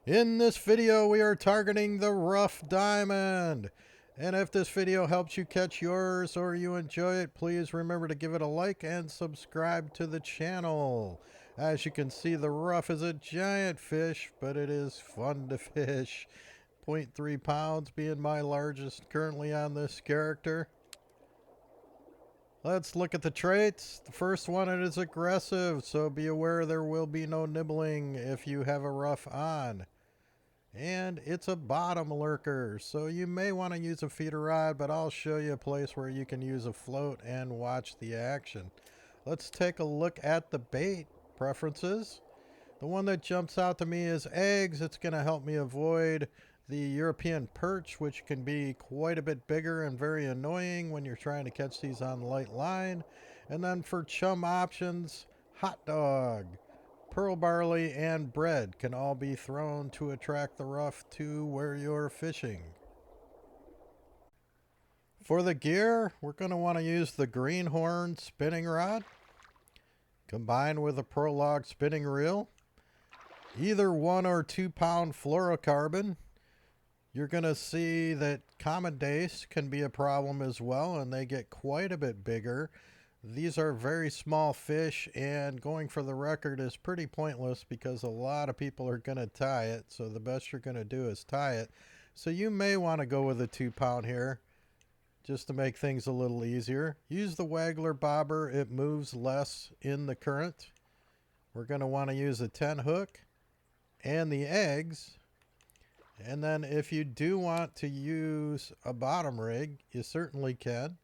In this video, we are targeting the Ruffe Diamond. And if this video helps you catch yours or you enjoy it, please remember to give it a like and subscribe to the channel. As you can see, the Ruffe is a giant fish, but it is fun to fish. 0.3 pounds being my largest currently on this character. Let's look at the traits. The first one, it is aggressive, so be aware there will be no nibbling if you have a Ruffe on. And it's a bottom lurker, so you may want to use a feeder rod, but I'll show you a place where you can use a float and watch the action. Let's take a look at the bait preferences. The one that jumps out to me is eggs. It's going to help me avoid the European perch, which can be quite a bit bigger and very annoying when you're trying to catch these on light line. And then for chum options, hot dog, pearl barley, and bread can all be thrown to attract the Ruffe to where you're fishing. For the gear, we're going to want to use the greenhorn spinning rod combined with a Prolog spinning reel. Either 1 or 2 pound fluorocarbon. You're going to see that Common Dace can be a problem as well, and they get quite a bit bigger. These are very small fish, and going for the record is pretty pointless because a lot of people are going to tie it, so the best you're going to do is tie it. So you may want to go with a 2 pound here just to make things a little easier. Use the Waggler bobber. It moves less in the current. We're going to want to use a 10 hook and the eggs. And then if you do want to use a bottom rig, you certainly can.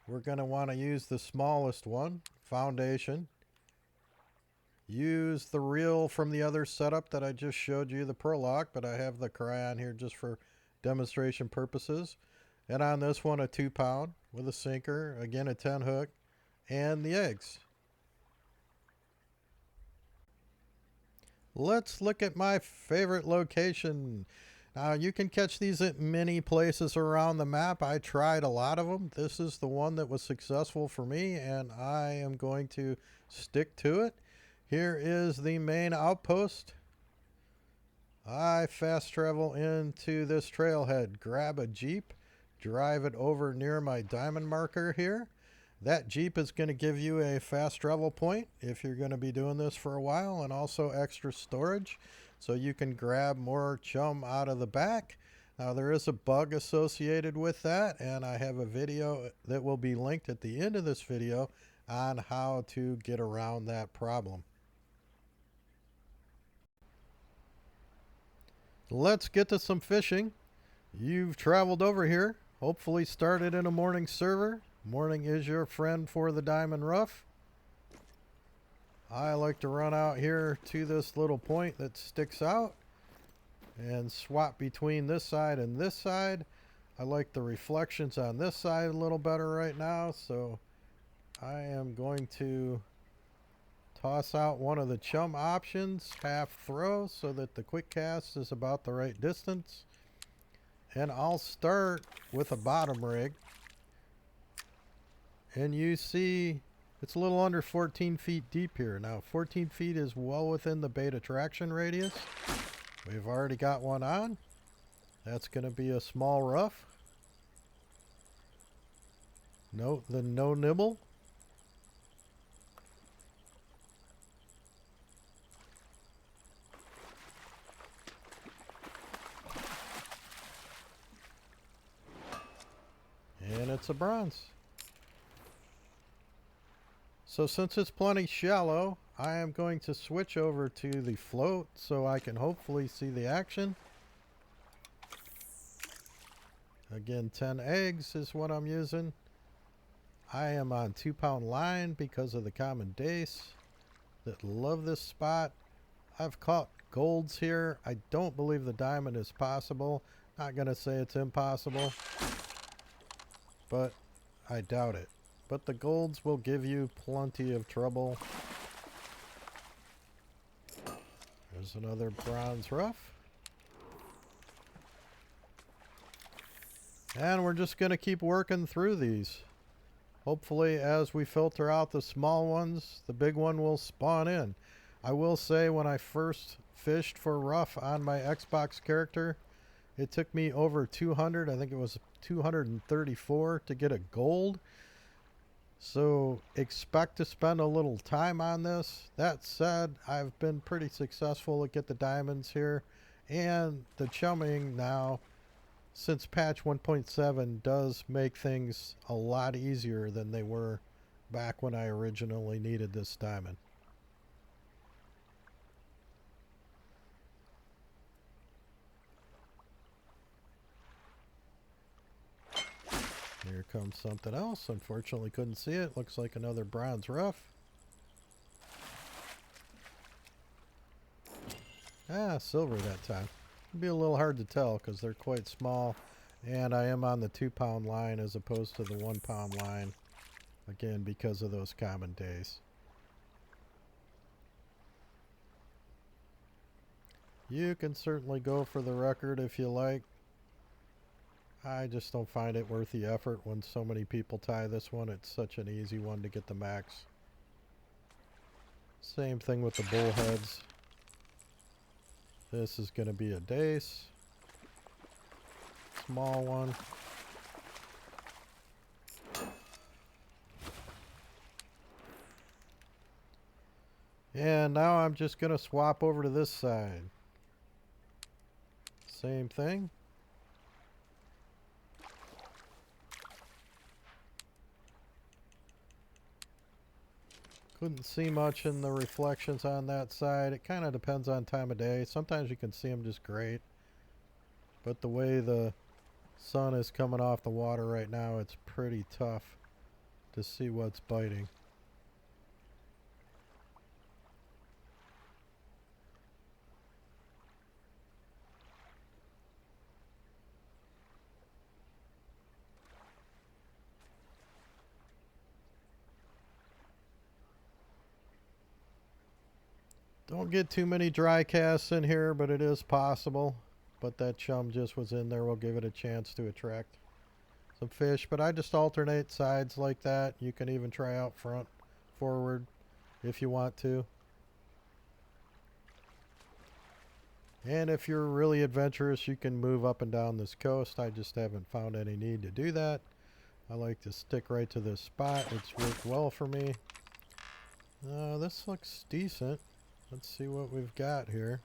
We're going to want to use the smallest one, foundation. Use the reel from the other setup that I just showed you, the Prolog, but I have the Cryon here just for demonstration purposes. And on this one, a 2 pound with a sinker, again a 10 hook, and the eggs. Let's look at my favorite location. Now, you can catch these at many places around the map. I tried a lot of them. This is the one that was successful for me, and I am going to stick to it. Here is the main outpost. I fast travel into this trailhead, grab a Jeep, drive it over near my diamond marker here. That Jeep is going to give you a fast travel point if you're going to be doing this for a while, and also extra storage so you can grab more chum out of the back. Now, there is a bug associated with that, and I have a video that will be linked at the end of this video on how to get around that problem. Let's get to some fishing. You've traveled over here, hopefully started in a morning server. Morning is your friend for the Diamond Ruffe. I like to run out here to this little point that sticks out and swap between this side and this side. I like the reflections on this side a little better right now, so I am going to toss out one of the chum options, half throw, so that the quick cast is about the right distance. And I'll start with a bottom rig. And you see it's a little under 14 feet deep here. Now 14 feet is well within the bait attraction radius. We've already got one on. That's going to be a small Ruffe. Note the no nibble. And it's a bronze. So since it's plenty shallow, I am going to switch over to the float so I can hopefully see the action. Again, 10 eggs is what I'm using. I am on 2 pound line because of the Common Dace that love this spot. I've caught golds here. I don't believe the diamond is possible. Not going to say it's impossible, but I doubt it. But the golds will give you plenty of trouble. There's another bronze Ruffe. And we're just going to keep working through these. Hopefully, as we filter out the small ones, the big one will spawn in. I will say when I first fished for Ruffe on my Xbox character. It took me over 200, I think it was 234 to get a gold. So expect to spend a little time on this. That said, I've been pretty successful to get the diamonds here. And the chumming now, since patch 1.7, does make things a lot easier than they were back when I originally needed this diamond. Here comes something else. Unfortunately, couldn't see it. Looks like another bronze Ruffe. Ah, silver that time. It'd be a little hard to tell because they're quite small. And I am on the 2-pound line as opposed to the 1-pound line. Again, because of those Common Dace. You can certainly go for the record if you like. I just don't find it worth the effort when so many people tie this one. It's such an easy one to get the max. Same thing with the bullheads. This is going to be a Dace. Small one. And now I'm just going to swap over to this side. Same thing. Couldn't see much in the reflections on that side. It kind of depends on time of day. Sometimes you can see them just great. But the way the sun is coming off the water right now, it's pretty tough to see what's biting. Don't get too many dry casts in here, but it is possible. But that chum just was in there. We'll give it a chance to attract some fish. But I just alternate sides like that. You can even try out front, forward, if you want to. And if you're really adventurous, you can move up and down this coast. I just haven't found any need to do that. I like to stick right to this spot. It's worked well for me. This looks decent. Let's see what we've got here.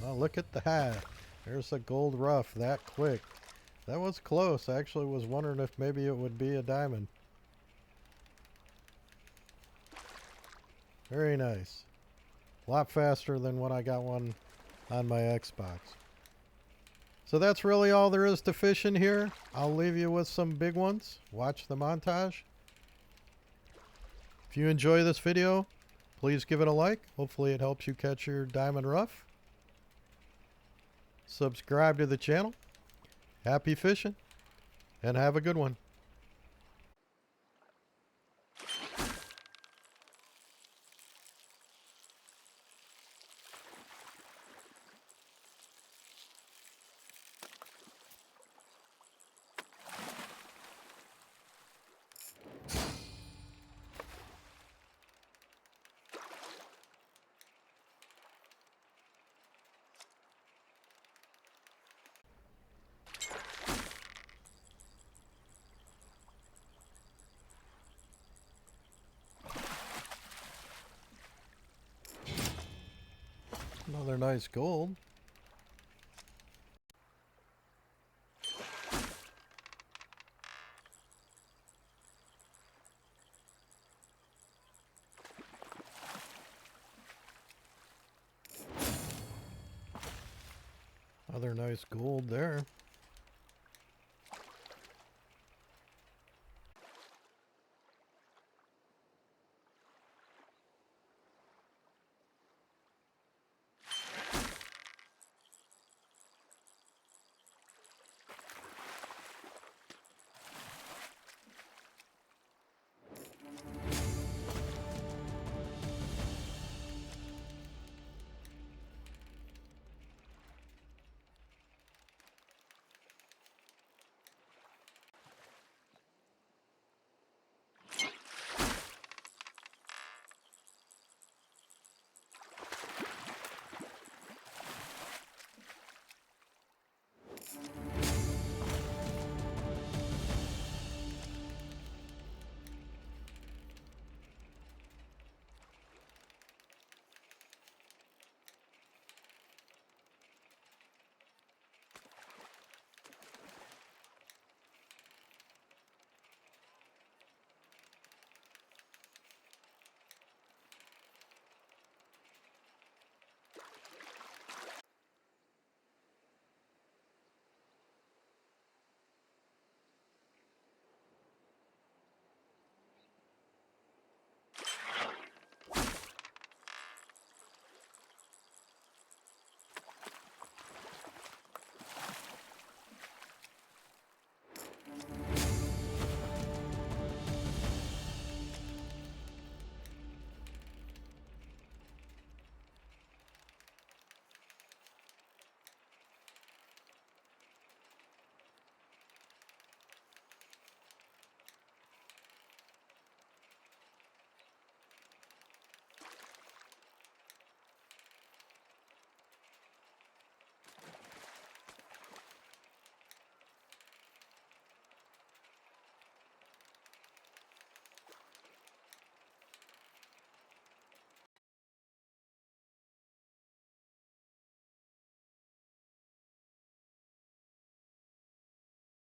Oh, look at that. There's a gold Ruffe that quick. That was close. I actually was wondering if maybe it would be a diamond. Very nice. A lot faster than when I got one on my Xbox. So that's really all there is to fishing here. I'll leave you with some big ones. Watch the montage. If you enjoy this video, please give it a like. Hopefully it helps you catch your diamond Ruffe. Subscribe to the channel. Happy fishing and have a good one. Another nice gold. Another nice gold there.